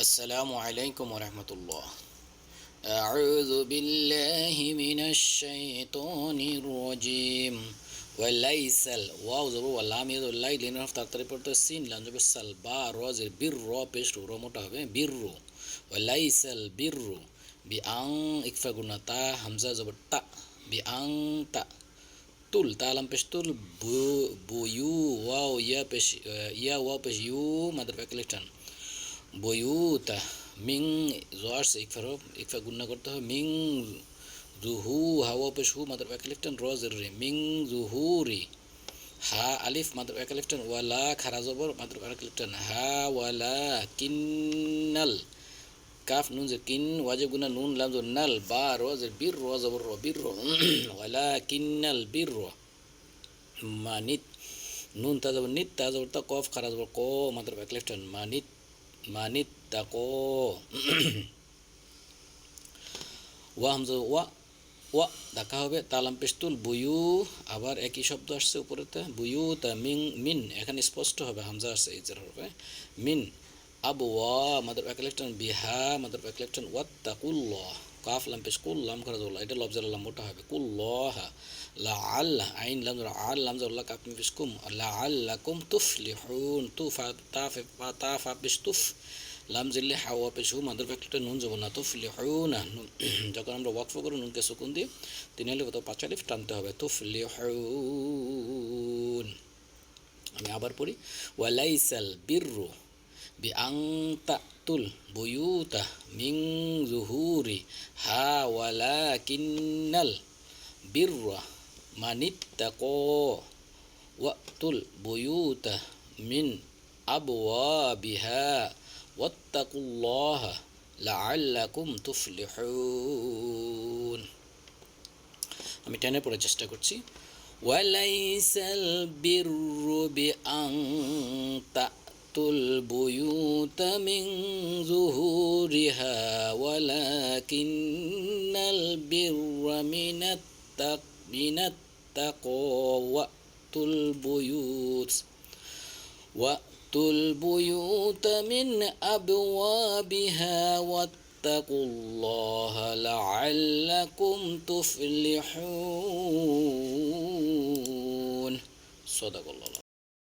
আসসালামু আলাইকুম ওরহমতুল্লাহ। আউযু বিল্লাহি মিনাশ শাইতানির রাজিম। ওয়ালাইসাল ওয়াও জবর ওয়া লাম ইয়াদুল লাই লিন হরফ তাড়াতাড়ি পড়তে সিন লাম জবর সাল বা র জের বির র পেশ র মোটা হবে বিররু। ওয়ালাইসাল বিররু বি আং ইকফা গুনা তা হামজা জবর তা বি আং তা তুল তালাম পেশ তুল বু ওয়াও ইয়া ওয়াও পেশ ইউ মাদার ফ্যাকলিটান বয়ুতা মিং জোয়ার से इकफा गुन्ना करते हो मिंग जुहू हावा पे शू मतलब एकलिफ्टन रोजर रे मिंग जुहूरी हा अलिफ मतलब एकलिफ्टन वाला खरा जबर मतलब एकलिफ्टन हा वाला किन्नल काफ नून से किन वाजिब गुना नून लाम जो नल बा रोजर बिर रोजबर रो बिर रो वाला किन्नल बिर रो मानित नून ता जबर नित ता जबर ता कफ खरा जबर को मतलब एकलिफ्टन मानित মানিত তাকো ওয়া হামজা ওয়া ওয়া দেখা হবে তালাম পেস্তুল বুয়ু আবার একই শব্দ আসছে উপরেতে বুয়ু তা মিং মিন এখানে স্পষ্ট হবে হামজা আসছে ইজার হবে মিন আবু ওয়া মাদার একলেকটন বিহা মাদার একলেকটন ওয়াত তাকুল্লাহ কাফ লাম পেশ কুল্লাম করে দোলা এটা লফজাল লাম মোটা হবে কুল্লাহ লা আল্লাহ আইন লাম আল লাম জাল্লাহ কাফ পেশ কুম লা আল্লাকুম তুফলিহুন তুফা তাফা পেশ তুফ লাম জিল্লে হাওয়া পেশু মাদার ফ্যাক্টরটা নুন যাব না তুফলিহুনা যখন আমরা ওয়াকফ করে নুনকে সুকুন দিই তিন আলিফ অথবা পাঁচ আলিফ টানতে হবে তুফলিহুন। আমি আবার পড়ি ওয়ালাইসাল বিররু বিআং তাতুল বুয়ুতা মিন যুহুরি হা ওয়ালাকিন্নাল বিররা মানিত্তাকা ওয়াতুল বুয়ুতা মিন আবওয়াবিহা ওয়াত্তাকুল্লাহা লাআল্লাকুম তুফলিহুন। আমি টেনে পড়ার চেষ্টা করছি ওয়ালাইসাল বিররু বিআং তাতুল বুয়ুতা মিন যুহুরিহা ওয়ালাকিন্নাল বিররা মিনাত্তাকা ওয়াতুল বুয়ুত وأتوا البيوت من أبوابها واتقوا الله لعلكم تفلحون صدق الله.